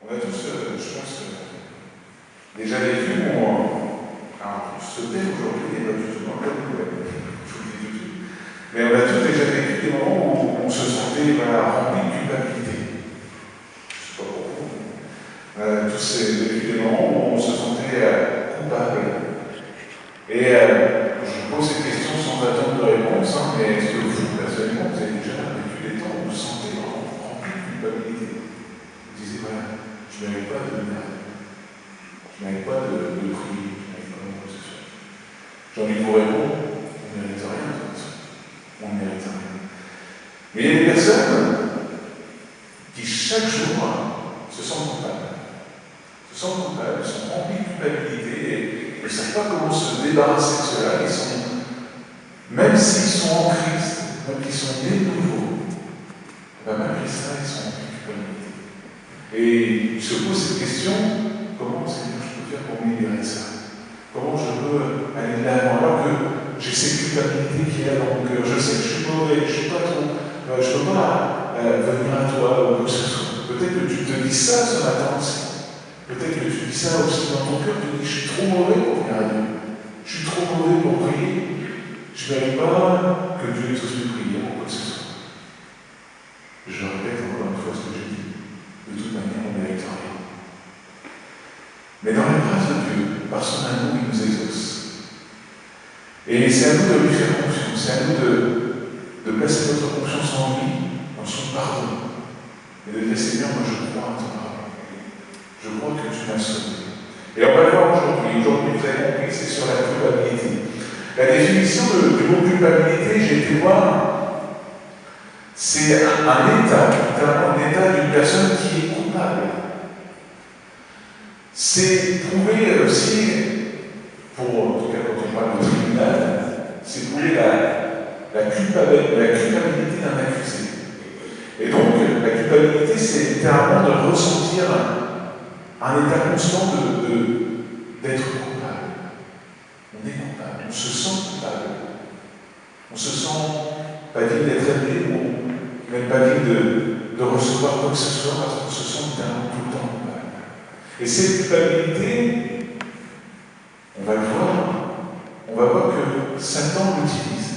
On a tous, je pense, déjà vécu alors, ce thème aujourd'hui n'est pas du tout dans le thème, je vous le dis tout de suite. Mais on a tous déjà vécu des moments où on se sentait rempli de culpabilité. Je ne sais pas pour vous. On a tous vécu des moments où on se sentait coupable. Et je vous pose cette question sans attendre de réponse, mais est-ce que vous, personnellement, vous avez déjà vécu des temps où vous vous sentez rempli de culpabilité? Vous disiez, voilà, je ne mérite pas de venir. Je ne mérite pas de prier. J'ai envie de vous répondre, on ne mérite rien de toute façon. On ne mérite rien. Mais il y a des personnes qui chaque jour se sentent coupables. Se sentent coupables, sont remplies de culpabilité et ne savent pas comment se débarrasser de cela. Même s'ils sont en Christ, même qu'ils sont nés de nouveau, malgré ça, ils sont remplis de culpabilité. Et ils se posent cette question, comment Seigneur je peux faire pour me libérer de ça? Comment je peux aller de l'avant alors que j'ai cette culpabilité qui est là dans mon cœur? Je sais que je suis mauvais, je ne suis pas trop, je ne peux pas venir à toi ou quoi que ce soit. Peut-être que tu te dis ça ce matin aussi. Peut-être que tu dis ça aussi dans ton cœur, tu dis je suis trop mauvais pour venir à Dieu. Je suis trop mauvais pour prier. Je ne mérite pas que Dieu soit de prier ou quoi que ce soit. Je répète encore une fois ce que j'ai dit. De toute manière, on ne mérite rien. Mais dans la grâce de Dieu, par son amour, il nous exauce. Et c'est à nous de lui faire confiance, c'est à nous de placer notre confiance en lui, dans son pardon. Et de dire, Seigneur, moi je crois en ton pardon. Je crois que tu m'as sauvé. Et on va le voir aujourd'hui. Aujourd'hui, vous avez compris, c'est sur la culpabilité. La définition du mot culpabilité, j'ai été voir, c'est un état, littéralement un état d'une personne qui est coupable. C'est prouver aussi, en tout cas quand on parle de tribunal, c'est prouver la culpabilité d'un accusé. Et donc, la culpabilité, c'est littéralement de ressentir un état constant d'être coupable. On est coupable, on se sent coupable. On se sent pas digne d'être aimé, ou même pas digne de recevoir quoi que ce soit, parce qu'on se sent littéralement tout le temps coupable. Et cette culpabilité, on va voir que Satan l'utilise,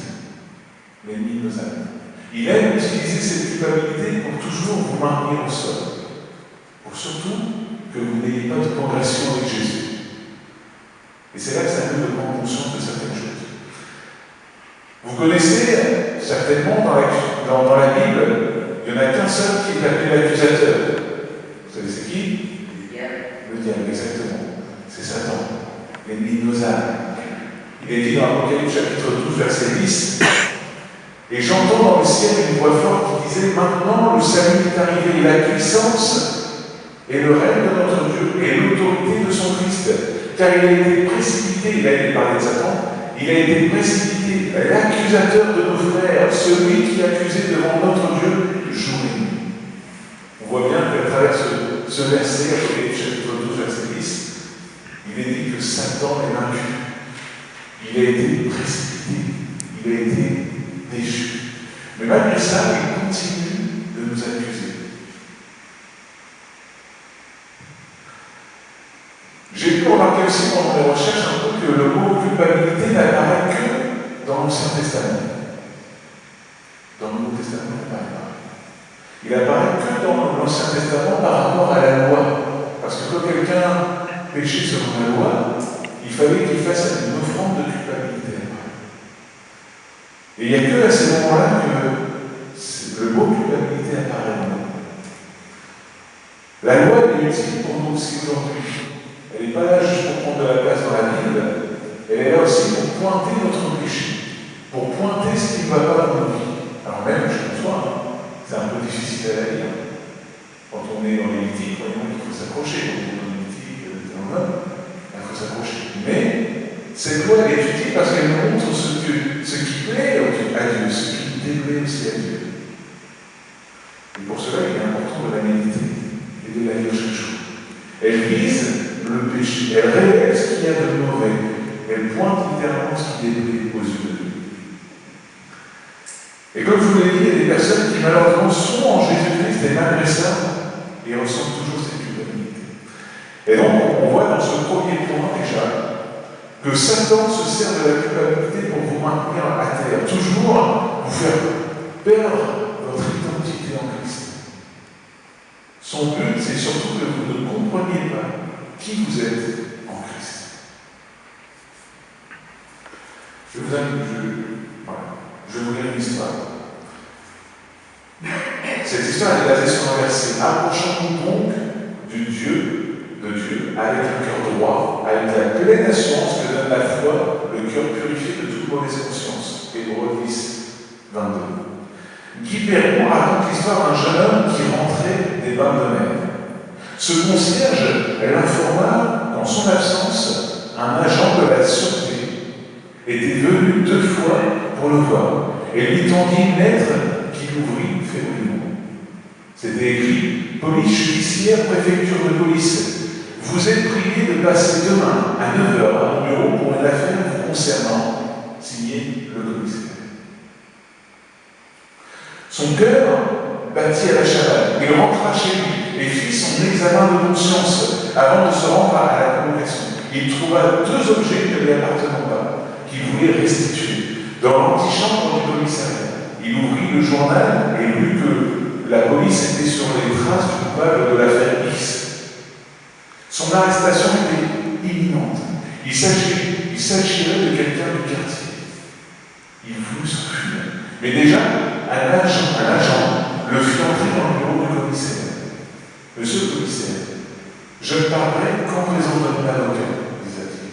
l'ennemi de nos âmes. Il aime utiliser cette culpabilité pour toujours vous maintenir au sol, pour surtout que vous n'ayez pas de progression avec Jésus. Et c'est là que ça nous de prendre conscience de certaines choses. Vous connaissez certainement dans la Bible, il n'y en a qu'un seul qui est appelé l'accusateur. Vous savez c'est qui? Le diable, exactement. C'est Satan, l'ennemi de nos âmes. Il est dit dans l'Apocalypse chapitre 12, verset 10, et j'entends dans le ciel une voix forte qui disait, maintenant le salut est arrivé, la puissance et le règne de notre Dieu et l'autorité de son Christ, car il a été précipité, il a été parlé de Satan, il a été précipité, l'accusateur de nos frères, celui qui accusait devant notre Dieu jour et nuit. On voit bien qu'à travers ce verset, Apocalypse chapitre 12, verset 10, il est dit que Satan est vaincu. Il a été précipité, il a été déchu. Mais malgré ça, il continue de nous accuser. J'ai pu remarquer aussi dans mes recherches un peu que le mot culpabilité n'apparaît que dans l'Ancien Testament. Dans le Nouveau Testament, il n'apparaît que dans l'Ancien Testament par rapport à la loi. Parce que quand quelqu'un péchait selon la loi, il fallait qu'il fasse une offrande de culpabilité. Et il n'y a que à ces moments-là que le mot culpabilité apparaît. La loi est utile pour nous aussi aujourd'hui. Elle n'est pas là juste pour prendre de la place dans la Bible, elle est là aussi pour pointer notre péché, pour pointer ce qui ne va pas dans nos vies. Alors même, je conçois, c'est un peu difficile à lire. Quand on est dans les litiges, il faut s'accrocher. Quand on est dans les litiges, il faut s'accrocher. Mais cette loi est utile parce qu'elle nous montre ce qui plaît à Dieu, ce qui déplaît aussi à Dieu. Et pour cela, il est important de la méditer et de la lire chaque jour. Elle vise le péché, elle révèle ce qu'il y a de mauvais, elle pointe littéralement ce qui déplaît aux yeux de Dieu. Et comme je vous l'ai dit, il y a des personnes qui malheureusement sont en Jésus-Christ et malgré ça, ils ressentent toujours cette culpabilité. Et donc, on voit dans ce premier point déjà que Satan se sert de la culpabilité pour vous maintenir à terre, toujours vous faire perdre votre identité en Christ. Son but, c'est surtout que vous ne compreniez pas qui vous êtes en Christ. Je vais vous lire une histoire. Cette histoire est basée sur un verset. Approchons-nous donc de Dieu, avec un cœur droit, avec la pleine assurance que donne la foi, le cœur purifié de toute mauvaise conscience. Hébreux 10, 22. Guy Perron raconte l'histoire d'un jeune homme qui rentrait des bains de mer. Ce concierge l'informa qu'en son absence, un agent de la sûreté était venu 2 fois pour le voir et lui tendit une lettre qu'il ouvrit fébrilement. C'était écrit: Police judiciaire, préfecture de police. Vous êtes prié de passer demain à 9h à mon bureau pour une affaire vous concernant, signé le commissaire. Son cœur battit à la chavale. Il rentra chez lui et fit son examen de conscience avant de se rendre à la convocation. Il trouva 2 objets ne lui appartenant pas, qu'il voulait restituer. Dans l'antichambre du commissariat, il ouvrit le journal et lut que la police était sur les traces du coupable de l'affaire X. Son arrestation était imminente. Il s'agirait de quelqu'un du quartier. Il voulut s'enfuir. Mais déjà, un agent le fit entrer dans le bureau du commissaire. Monsieur le commissaire, je ne parlerai qu'en présence de mon avocat, disait-il.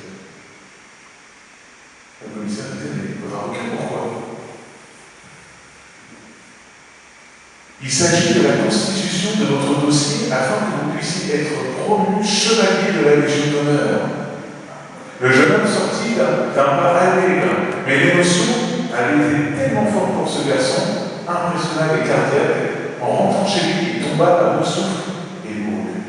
Le commissaire disait: mais votre avocat, pourquoi? Il s'agit de la constitution de votre dossier afin que vous puissiez être promu chevalier de la Légion d'honneur. Le jeune homme sortit d'un pas allègre, mais l'émotion avait été tellement forte pour ce garçon, impressionnable et cardiaque, en rentrant chez lui, il tomba à bout de souffle et mourut.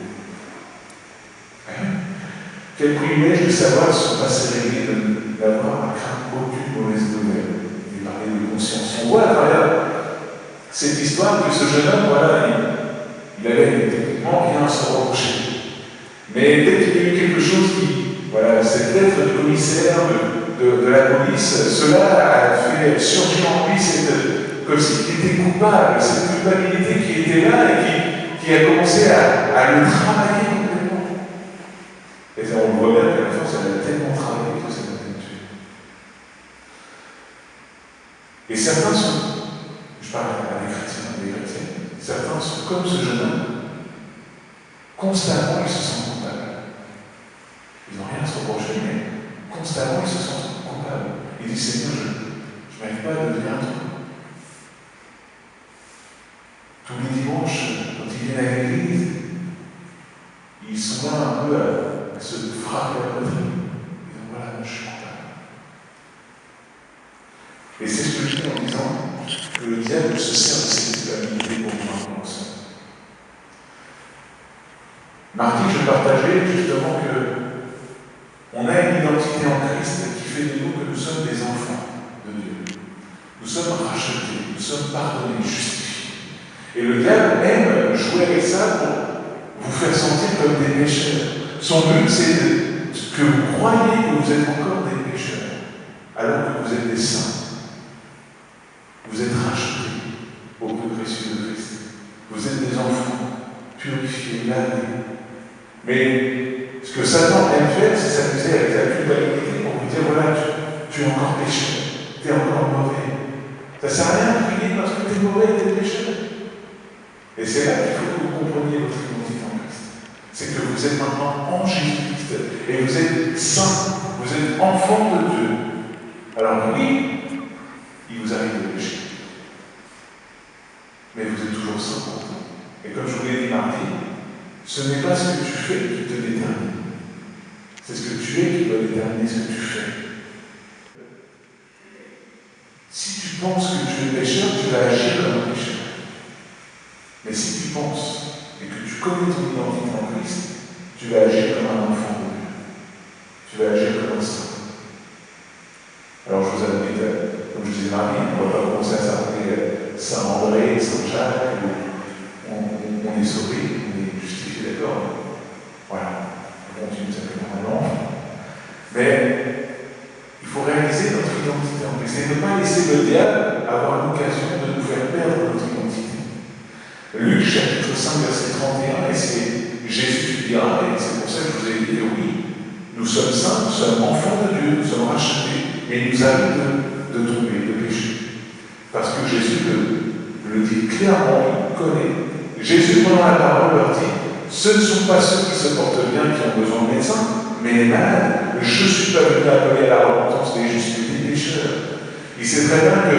Quel privilège de savoir son passé réglé, de n'avoir à craindre aucune mauvaise nouvelle. Il parlait de conscience. On voit à travers cette histoire que ce jeune homme, voilà, il avait techniquement rien à se reprocher. Mais dès qu'il y a eu quelque chose qui, voilà, cette lettre du commissaire de la police, cela a fait surgir en lui comme s'il était coupable, cette culpabilité qui était là et qui a commencé à le travailler complètement. Et ça, on voit bien qu'à la fin, ça l'a tellement travaillé que ça l'a tué. Et certains sont, je parle à des chrétiens, certains sont comme ce jeune homme, constamment ils se sentent coupables. Ils n'ont rien à se reprocher, mais constamment ils se sentent coupables. Ils disent: Seigneur, je n'arrive pas à devenir un truc. Tous les dimanches, quand ils viennent à l'église, ils sont là un peu à se frapper la poitrine. Ils disent: voilà, moi je suis coupable. Et c'est ce que je dis en disant que le diable se sert de cette culpabilité pour nous maintenir ensemble. Mardi, je partageais justement qu'on a une identité en Christ qui fait de nous que nous sommes des enfants de Dieu. Nous sommes rachetés, nous sommes pardonnés, justifiés. Et le diable aime jouer avec ça pour vous faire sentir comme des pécheurs. Son but, c'est que vous croyez que vous êtes encore des pécheurs, alors que vous êtes des saints. Vous êtes rachetés au prix précieux de Christ. Vous êtes des enfants purifiés, lavés. Mais ce que Satan aime faire, c'est s'amuser avec la culpabilité pour vous dire: voilà, tu es encore pécheur, tu es encore mauvais. Ça ne sert à rien de prier parce que tu es mauvais et tu es pécheur. Et c'est là qu'il faut que vous compreniez votre identité en Christ. C'est que vous êtes maintenant en Jésus-Christ et vous êtes saints, vous êtes enfants de Dieu. Alors oui, il vous arrive de pécher. Mais vous êtes toujours saints pourtant. Et comme je vous l'ai dit mardi, ce n'est pas ce que tu fais qui te détermine. C'est ce que tu es qui doit déterminer ce que tu fais. Si tu penses que tu es pécheur, tu vas agir comme un pécheur. Mais si tu penses et que tu connais ton identité en Christ, tu vas agir comme un enfant de Dieu. Tu vas agir comme un saint. Alors je vous invite, comme je disais mardi, on ne va pas commencer à s'appeler Saint André, Saint Jacques, on est sauvé, on est justifié, d'accord. Voilà. Et c'est ne pas laisser le diable avoir l'occasion de nous faire perdre notre identité. Luc chapitre 5, verset 31, et c'est Jésus qui dira, et c'est pour ça que je vous ai dit, oui, nous sommes saints, nous sommes enfants de Dieu, nous sommes rachetés, et nous avons de tomber, de pécher. Parce que Jésus le dit clairement, il connaît. Jésus, pendant la parole, leur dit, ce ne sont pas ceux qui se portent bien qui ont besoin de médecins, mais les malades. Je ne suis pas venu appeler à la repentance des justes, mais des pécheurs. Il sait très bien que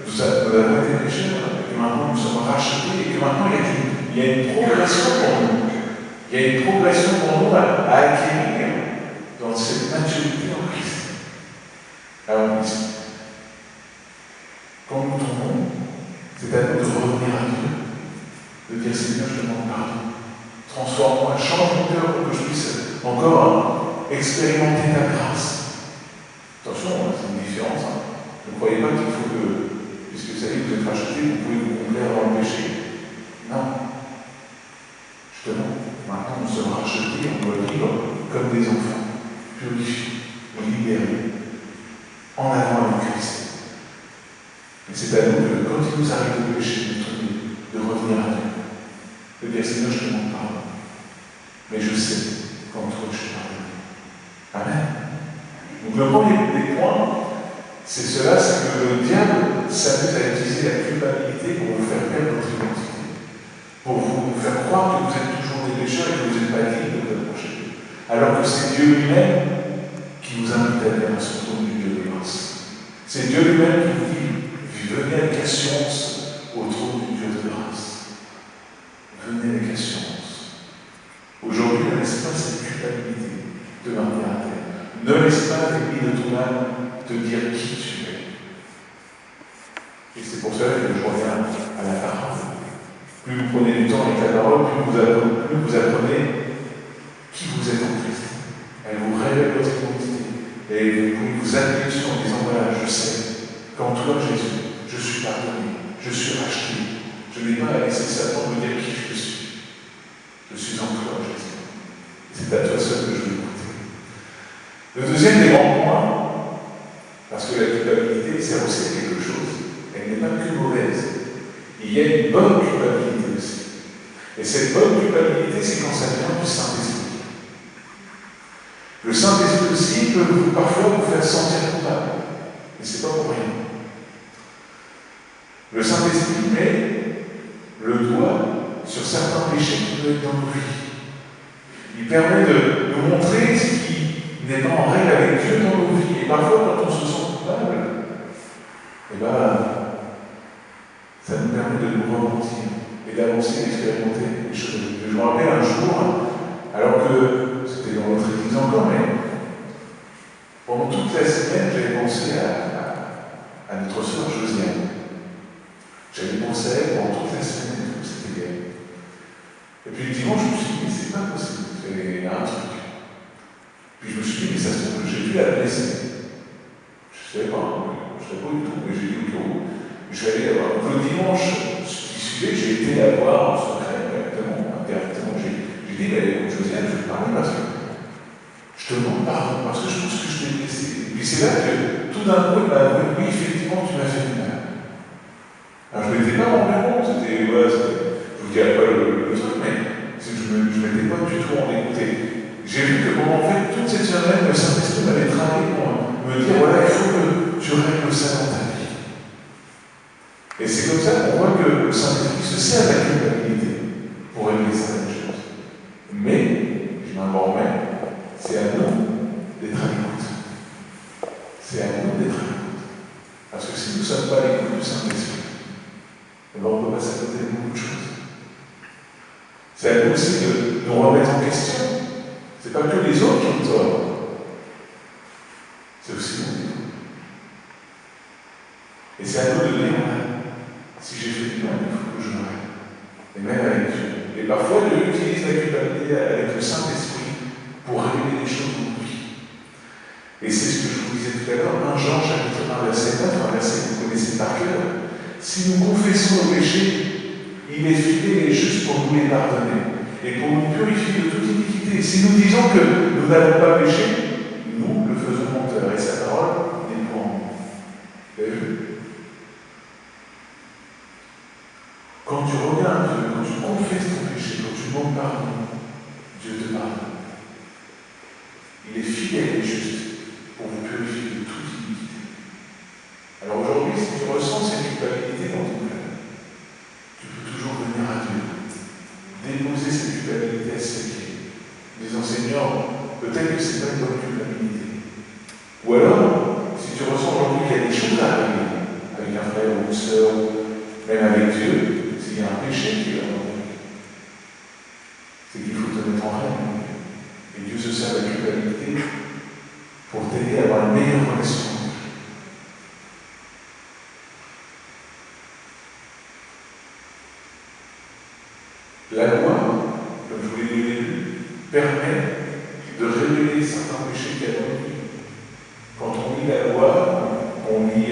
nous avons été pécheurs, et que maintenant nous sommes rachetés, et que maintenant il y a une progression pour nous. Il y a une progression pour nous à acquérir dans cette maturité en Christ. Alors, quand nous tombons, c'est à nous de revenir à Dieu, de dire Seigneur, je te demande pardon. Transforme-moi, change mon cœur pour que je puisse encore expérimenter ta grâce. Attention, c'est une différence. Ne croyez pas qu'il faut que, puisque ça y est, vous êtes racheté, vous pouvez vous complaire dans le péché. Non. Justement, maintenant nous sommes rachetés, on doit vivre comme des enfants, purifiés, libérés, en avant avec Christ. Mais c'est à nous que, quand il nous arrive de pécher, de revenir à Dieu. De dire Seigneur, je te demande pardon. Mais je sais qu'en toi je suis pardonné. Amen. Donc le premier des points, c'est cela, c'est que le diable s'amuse à utiliser la culpabilité pour vous faire perdre votre identité. Pour vous faire croire que vous êtes toujours des pécheurs et que vous n'êtes pas dignes de vous approcher. Alors que c'est Dieu lui-même qui vous invite à venir à son trône du Dieu de grâce. C'est Dieu lui-même qui vous dit, venez avec assurance au trône du Dieu de grâce. Venez avec assurance. Aujourd'hui, ne laisse pas cette culpabilité te maintenir à terre. Ne laisse pas l'ennemi de ton âme te dire qui tu es. Et c'est pour cela que je reviens à la parole. Plus vous prenez du temps avec la parole, plus vous apprenez qui vous êtes en Christ. Elle vous révèle votre identité. Et vous vous appuyez dessus en disant, voilà, je sais qu'en toi, Jésus, je suis pardonné, je suis racheté. Je n'ai pas à laisser Satan me dire qui je suis. Je suis en toi, Jésus. C'est à toi seul que je veux écouter. Le deuxième des grands points, parce que la culpabilité sert aussi à quelque chose, elle n'est pas que mauvaise. Il y a une bonne culpabilité aussi. Et cette bonne culpabilité, c'est quand ça vient du Saint-Esprit. Le Saint-Esprit aussi peut parfois vous faire sentir coupable. Mais ce n'est pas pour rien. Le Saint-Esprit met le doigt sur certains péchés qui peuvent être dans nos vies. Il permet de nous montrer ce qui n'est pas en règle avec Dieu dans nos vies. Et parfois, quand on se sent coupable, eh bien, ça nous permet de nous repentir et d'avancer, d'expérimenter les choses. Je me rappelle un jour, alors que c'était dans notre église encore, mais pendant toute la semaine, j'avais pensé à notre sœur Josiane. J'avais pensé à elle pendant toute la semaine, comme c'était bien. Et puis le dimanche, je me suis dit, mais c'est pas possible, il y a un truc. Puis je me suis dit, mais ça se trouve, j'ai dû la blesser. Je ne savais pas du tout, mais j'ai dit au bureau. Je suis allé la voir. Donc le dimanche qui suivait, j'ai été la voir en secret, directement. J'ai dit, mais Josiane, je vais te parler parce que je te demande pardon, parce que je pense que je t'ai blessé. Et puis c'est là que tout d'un coup, elle m'a avoué, oui, effectivement, tu m'as fait du mal. Alors je ne m'étais pas rendu compte, je vous dirais pas le truc, mais je ne m'étais pas du tout rendu compte. J'ai vu que pendant en fait, toute cette semaine, le Saint-Esprit m'avait travaillé pour me dire, voilà, il faut que tu règles ça dans ta vie. Et c'est comme ça qu'on voit que le Saint-Esprit se sert de la culpabilité pour régler certaines choses. Mais, je m'en remets, c'est à nous d'être à l'écoute. C'est à nous d'être à l'écoute. Parce que si nous ne sommes pas à l'écoute du Saint-Esprit, on peut passer à côté de beaucoup de choses. C'est à nous aussi de nous remettre en question. Ce n'est pas que les autres qui ont tort. C'est aussi nous. Et c'est à nous de dire, si j'ai fait du mal, il faut que je m'arrête. Et même avec Dieu. Et parfois, Dieu utilise la culpabilité avec le Saint-Esprit pour révéler des choses dans nos vies. Et c'est ce que je vous disais tout à l'heure, 1 Jean chapitre 1, verset 9, un verset que vous connaissez par cœur. Si nous confessons nos péchés, il est fidèle et juste pour nous les pardonner et pour nous purifier de toute iniquité. Si nous disons que nous n'avons pas péché, nous le faisons menteur et sa parole n'est pas en nous. péché, quand tu demandes pardon, Dieu te pardonne. Il est fidèle et juste pour vous purifier de toute iniquité. Alors aujourd'hui, si tu ressens cette culpabilité dans ton cœur, tu peux toujours venir à Dieu, déposer cette culpabilité à ses pieds, disant Seigneur, peut-être que ce n'est pas une bonne culpabilité. Ou alors, si tu ressens aujourd'hui qu'il y a des choses à régler, avec un frère ou une sœur, même avec Dieu, s'il y a un péché qui est là, c'est qu'il faut te mettre en règle. Et Dieu se sert de la culpabilité pour t'aider à avoir une meilleure relation. La loi, comme je vous l'ai dit au début, permet de révéler certains péchés qu'il y a dans notre vie. Quand on lit la loi, on lit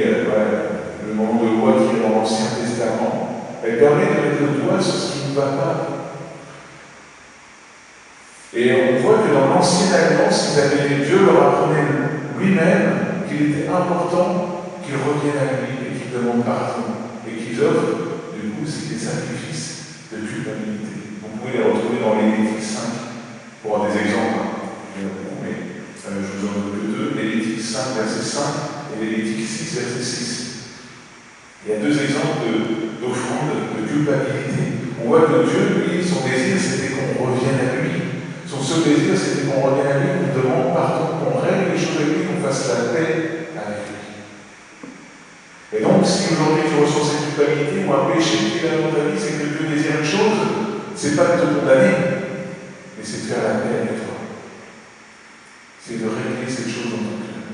le moment de loi qui est dans l'Ancien Testament, elle permet de mettre le doigt sur ce qui ne va pas. Et on voit que dans l'Ancienne Alliance, Dieu leur apprenait lui-même qu'il était important qu'ils reviennent à lui et qu'ils demandent pardon et qu'ils offrent du coup aussi des sacrifices de culpabilité. Vous pouvez les retrouver dans Lévitique 5 pour avoir des exemples. Mais je vous en donne que deux, Lévitique 5, verset 5 et Lévitique 6, verset 6. Il y a deux exemples d'offrande, de culpabilité. On voit que Dieu, lui, son désir, c'était qu'on revienne à lui. Son seul désir, c'était qu'on revienne à lui, qu'on demande pardon, qu'on règle les choses avec lui, qu'on fasse la paix avec lui. Et donc, si aujourd'hui tu ressens cette culpabilité ou un péché qui est dans ta vie, c'est que Dieu désire une chose, c'est pas de te condamner, mais c'est de faire la paix avec toi. C'est de régler cette chose dans ton cœur,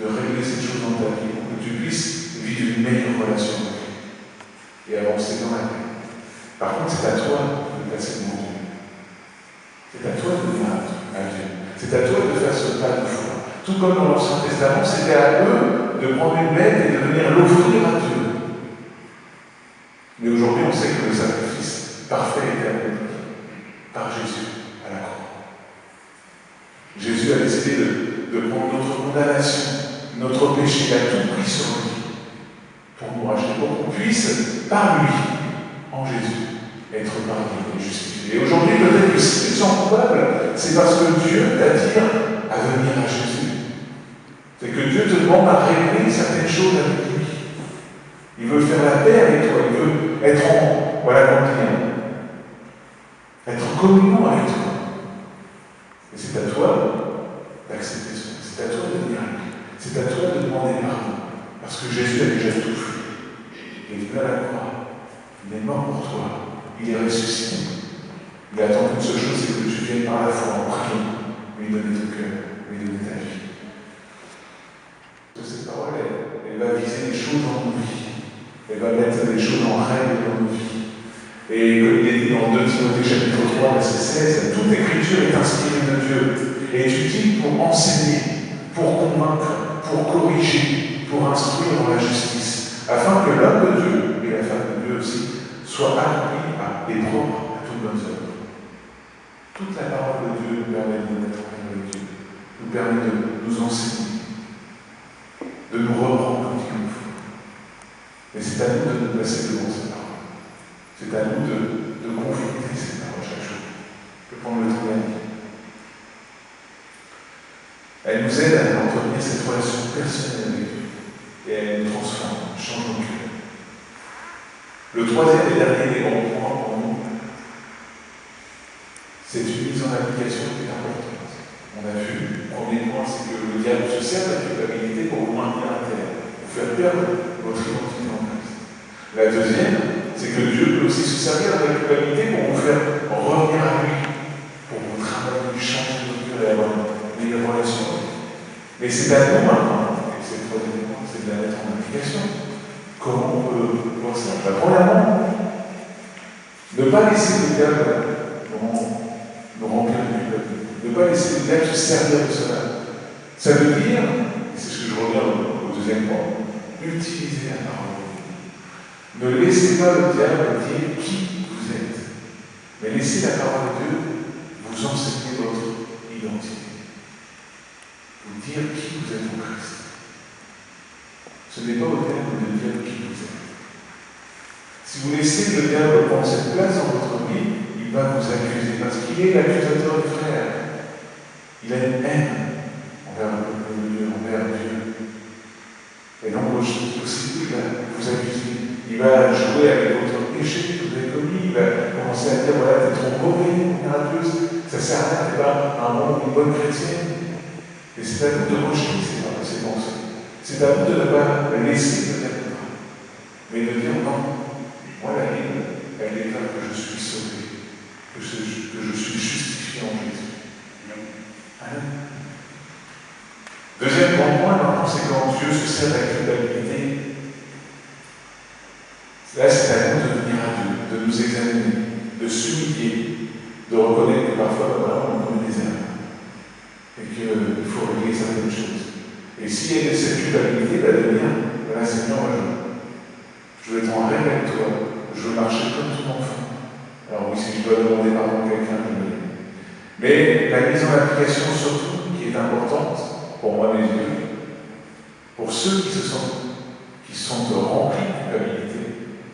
de régler cette chose dans ta vie, pour que tu puisses vivre une meilleure relation avec lui et avancer dans la paix. Par contre, c'est à toi de passer devant Dieu. C'est à toi de venir à Dieu. C'est à toi de faire ce pas de foi. Tout comme dans l'Ancien Testament, c'était à eux de prendre une bête et de venir l'offrir à Dieu. Mais aujourd'hui, on sait que le sacrifice parfait était accompli par Jésus à la croix. Jésus a décidé de prendre notre condamnation, notre péché, il a tout pris sur lui pour nous racheter, pour qu'on puisse, par lui, en Jésus, être pardonné et justifié. Et aujourd'hui, peut-être que si tu te sens coupable, c'est parce que Dieu t'attire à venir à Jésus. C'est que Dieu te demande à régler certaines choses avec lui. Il veut faire la paix avec toi, il veut être en, être en communion avec toi. Et c'est à toi d'accepter cela, c'est à toi de venir à lui, c'est à toi de demander pardon. Parce que Jésus a déjà tout fait. Il est venu à la croix, il est mort pour toi, il est ressuscité. Il attend qu'une seule chose, c'est que tu viennes par la foi en priant, lui donner ton cœur, lui donner ta vie. Cette parole, elle va viser les choses dans nos vies. Elle va mettre les choses en règle dans nos vies. Et comme il est dit dans 2 Timothée chapitre 3, verset 16, toute écriture est inspirée de Dieu et est utile pour enseigner, pour convaincre, pour corriger, pour instruire dans la justice, afin que l'homme de Dieu, et la femme de Dieu aussi, soit accompli et propre à toutes bonnes œuvres. Toute la parole de Dieu nous permet de nous mettre en avec Dieu, nous permet de nous enseigner, de nous reprendre quand il nous faut. Mais c'est à nous de nous placer devant cette parole. C'est à nous de confronter cette parole chaque jour, de prendre le temps de la vie. Elle nous aide à entretenir cette relation personnelle avec Dieu et elle nous transforme, change nos cœurs. Le troisième et dernier des grands points pour nous, c'est une mise en application qui est importante. On a vu, le premier point, c'est que le diable se sert de la culpabilité pour vous maintenir à terre, pour faire perdre votre identité en Christ. La deuxième, c'est que Dieu peut aussi se servir de la culpabilité pour vous faire revenir à lui, pour vous travailler, changer votre cœur et avoir une meilleure relation avec lui. Mais c'est à nous maintenant, et c'est le troisième point, c'est de la mettre en application. Comment on peut voir ça? Premièrement, ne pas laisser le diable nous remplir de culpabilité. Ne pas laisser le diable se servir de cela. Ça veut dire, et c'est ce que je reviens au deuxième point, utiliser la parole. Ne laissez pas le diable dire qui vous êtes, mais laissez la parole de Dieu vous enseigner votre identité. Vous dire qui vous êtes en Christ. Ce n'est pas au diable de dire qui vous êtes. Si vous laissez le diable prendre cette place dans votre vie, il va vous accuser, parce qu'il est l'accusateur du frère. Il a une haine envers Dieu. Et donc aussi, il va vous accuser. Il va jouer avec votre péché que vous avez commis. Il va commencer à dire, voilà, t'es trop mauvais, radieuse, ça sert à rien, t'es pas une bonne chrétienne. Et c'est à vous de rejeter ces pensées. C'est à vous de ne pas laisser peut-être, mais de dire non, moi la Bible, elle déclare que je suis sauvé, que je suis justifié en Jésus. Amen. Deuxième grand point, maintenant, c'est quand Dieu se sert de la culpabilité. Là, c'est à nous de venir à Dieu, de nous examiner, de s'humilier, de reconnaître que parfois, on commet des erreurs et qu'il faut régler certaines choses. Et s'il y a cette culpabilité, de dire, voilà, Seigneur, je veux être en règle avec toi, je veux marcher comme ton enfant. Alors oui, si je dois demander pardon à quelqu'un, je le dis. Mais la mise en application, surtout, qui est importante, pour moi, mes yeux, pour ceux qui sont remplis de culpabilité,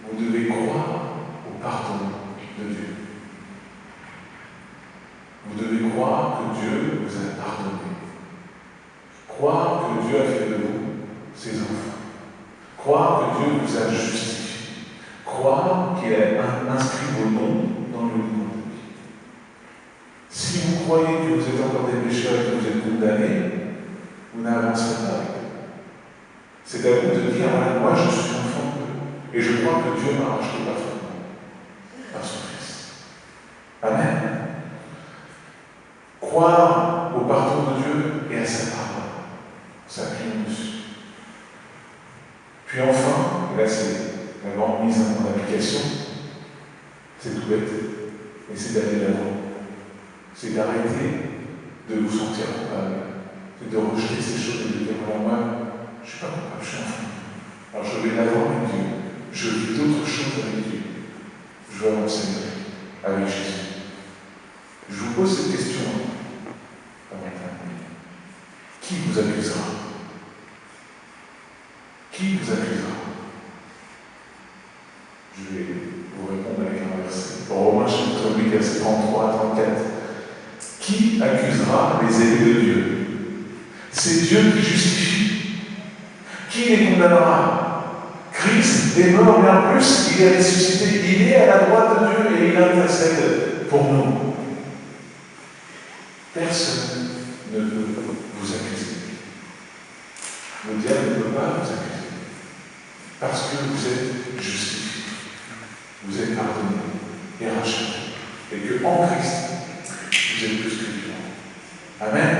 vous devez croire au pardon de Dieu. Vous devez croire que Dieu vous a pardonné. Croire que Dieu a fait de vous ses enfants. Croire que Dieu vous a justifié. Croire qu'il a inscrit vos noms dans le livre de vie. Si vous croyez que vous êtes encore des pécheurs et que vous êtes condamnés, vous n'avancerez pas avec eux. C'est à vous de dire, moi je suis enfant de Dieu. Et je crois que Dieu m'a racheté parfaitement par son Fils. Amen. Croire au pardon de Dieu et à sa parole. S'appuyer dessus. Puis enfin, et là c'est la grande mise en application, c'est tout bête, mais c'est d'aller l'avant. C'est d'arrêter de vous sentir coupable. C'est de rejeter ces choses et de dire, voilà, moi, je ne suis pas coupable, je suis enfant. Alors je vais l'avant avec Dieu. Je vis d'autres choses avec Dieu. Je veux avancer avec Jésus. Je vous pose cette question. Qui vous accusera? Qui vous accusera? Je vais vous répondre avec un verset. Romains chapitre 8, verset 33 à 34. Qui accusera les élus de Dieu? C'est Dieu qui justifie. Qui les condamnera? Christ est mort, mais en plus, il est ressuscité. Il est à la droite de Dieu et il intercède pour nous. Personne ne peut vous accuser. Le diable ne peut pas vous accuser. Parce que vous êtes justifié. Vous êtes pardonné et racheté. Et que en Christ, vous êtes plus que vivant. Amen.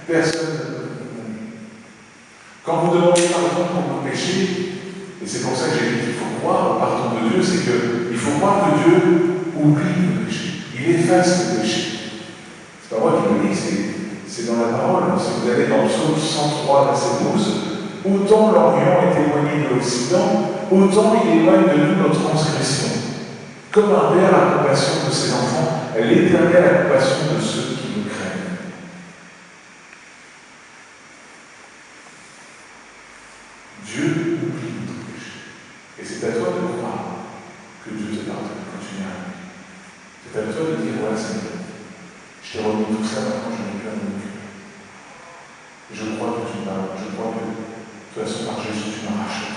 Personne ne peut vous accuser. Quand vous demandez pardon pour vos péchés, et c'est pour ça que j'ai dit qu'il faut croire au pardon de Dieu, c'est qu'il faut croire que Dieu oublie le péché. Il efface le péché. C'est pas moi qui le dis, c'est dans la parole. Si vous allez dans le psaume 103, verset 12, autant l'Orient est éloigné de l'Occident, autant il éloigne de nous notre transgression. Comme un père a compassion de ses enfants, l'Éternel a compassion de ceux qui le craignent. Dieu oublie notre péché. Et c'est à toi de croire que Dieu te pardonne quand tu viens à lui. C'est à toi de dire, voilà, Seigneur, je t'ai remis tout ça, maintenant je n'ai plus à mon cœur. Je crois que tu m'as, je crois que, de toute façon, par Jésus, tu m'as racheté.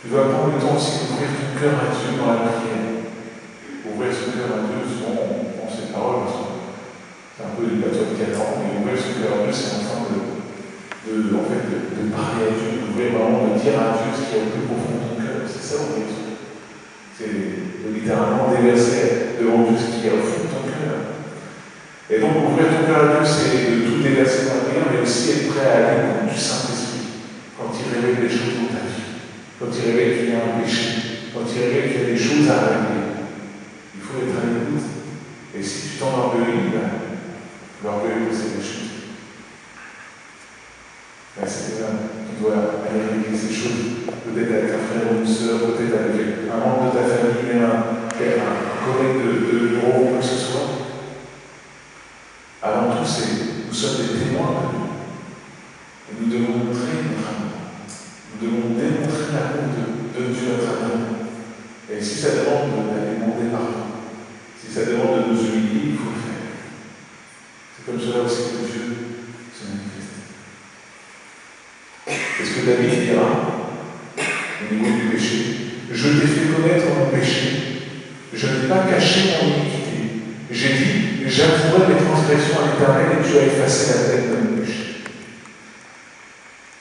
Tu dois prendre le temps aussi d'ouvrir ton cœur à Dieu dans la prière. Ouvrir son cœur à Dieu, souvent on ces paroles, c'est un peu des patois de 4 ans, mais ouvrir son cœur à Dieu, c'est en train de parler à Dieu, d'ouvrir vraiment, de dire à Dieu ce qu'il y a au plus profond de ton cœur. C'est ça, ouvrir son cœur. C'est littéralement déverser devant Dieu ce qu'il y a au fond de ton cœur. Et donc, ouvrir ton cœur à Dieu, c'est de tout déverser dans la prière, mais aussi être prêt à aller au du Saint-Esprit, quand il révèle des choses dans ta vie. Quand il révèle qu'il y a un péché, quand il révèle qu'il y a des choses à régler, il faut être à l'écoute. Et si tu t'enorgueillis, l'orgueil, c'est des choses. C'est là, tu dois aller régler ces choses. Peut-être avec un frère ou une sœur, peut-être avec un membre de ta famille, même un collègue de bureau, ou quoi que ce soit. Avant tout, nous sommes des témoins de Dieu. Et nous devons montrer notre amour. Nous devons démontrer l'amour de Dieu à travers nous. demande d'aller demander pardon, si ça demande de nous humilier, il faut le faire. C'est comme cela aussi que Dieu se manifeste. C'est ce que David dira au niveau du péché. Je t'ai fait connaître mon péché. Je n'ai pas caché mon iniquité. J'ai dit, j'avouerai mes transgressions à l'Éternel et tu as effacé la peine de mon péché.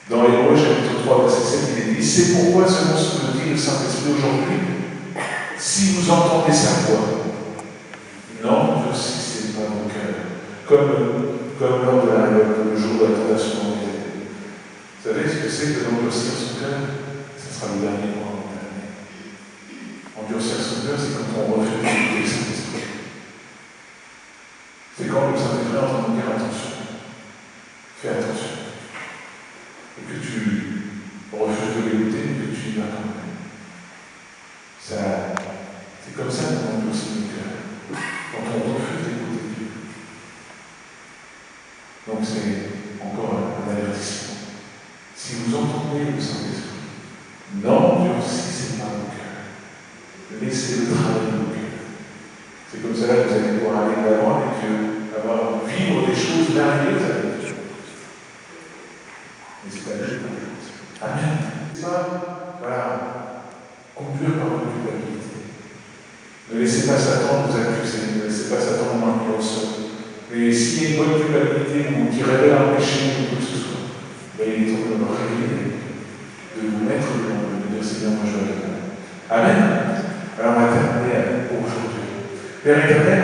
Dans Hébreux chapitre 3, verset 7, il est dit, c'est pourquoi, selon ce que dit le Saint-Esprit aujourd'hui, si vous entendez sa voix, n'endurcissez pas vos cœurs, comme lors de le jour de la tentation. Vous savez ce que c'est que d'endurcir son cœur? Ce sera le dernier mois de l'année. Endurcir son cœur, c'est quand on refuse d'écouter le Saint-Esprit. C'est quand le Saint-Esprit est en train de dire attention, fais attention. Et que tu refuses de l'écouter, mais que tu y vas quand même. C'est comme ça qu'on endurcit le cœur. Quand on refuse d'écouter Dieu. Donc c'est encore un avertissement. Si vous entendez le Saint-Esprit, n'endurcissez pas vos cœurs. Laissez-le travailler vos cœurs. C'est comme ça que vous allez pouvoir aller de l'avant et vivre des choses merveilleuses avec Dieu. Mais c'est pas juste pour les choses. Amen. C'est pas, voilà, conduire par votre culpabilité. Ne laissez pas Satan vous accuser, ne laissez pas Satan vous maintenir au sol. Et s'il y a une bonne culpabilité ou qui révèle un péché ou quoi que ce soit, il est temps de me réveiller, de vous mettre devant, de me dire Seigneur, moi je vais le faire. Amen. Alors on va terminer pour aujourd'hui. Père éternel,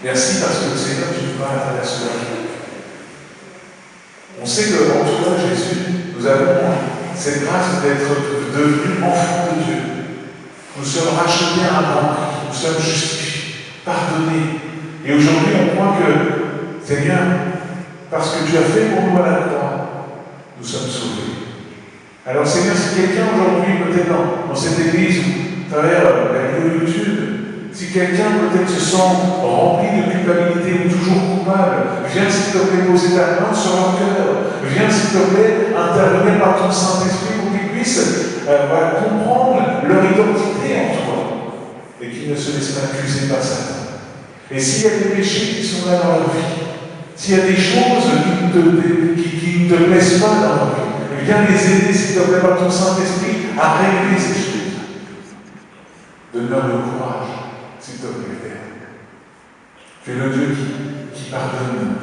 merci parce que le Seigneur, tu nous parles à travers cela. On sait qu'en toi, Jésus, nous avons cette grâce d'être devenus enfants de Dieu. Nous sommes rachetés à un grand prix, nous sommes justifiés, pardonnés. Et aujourd'hui, on croit que, Seigneur, parce que tu as fait pour nous à la croix, nous sommes sauvés. Alors Seigneur, si quelqu'un aujourd'hui, peut-être dans cette église ou à travers la vidéo YouTube, si quelqu'un peut-être se sent rempli de culpabilité ou toujours coupable, viens s'il te plaît poser ta main sur leur cœur. Viens s'il te plaît intervenir par ton Saint-Esprit pour qu'ils puissent comprendre leur identité en toi et qu'ils ne se laissent pas accuser par Satan. Et s'il y a des péchés qui sont là dans leur vie, s'il y a des choses qui ne te plaisent pas dans leur vie, viens les aider s'il te plaît par ton Saint-Esprit à régler ces choses. Donne-leur le courage, s'il te plaît, Père. Tu es le Dieu qui pardonne.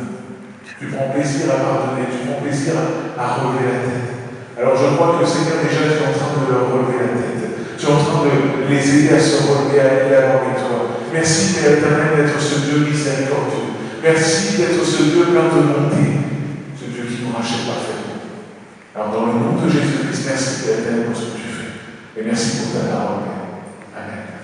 Tu prends plaisir à pardonner, tu prends plaisir à relever la tête. Alors je crois que Seigneur, déjà, tu es en train de leur relever la tête. Tu es en train de les aider à se relever, à aller avant avec toi. Merci, Père éternel, d'être ce Dieu miséricordieux. Merci d'être ce Dieu plein de bonté. Ce Dieu qui nous rachète parfaitement. Alors dans le nom de Jésus-Christ, merci, Père éternel, pour ce que tu fais. Et merci pour ta parole. Amen.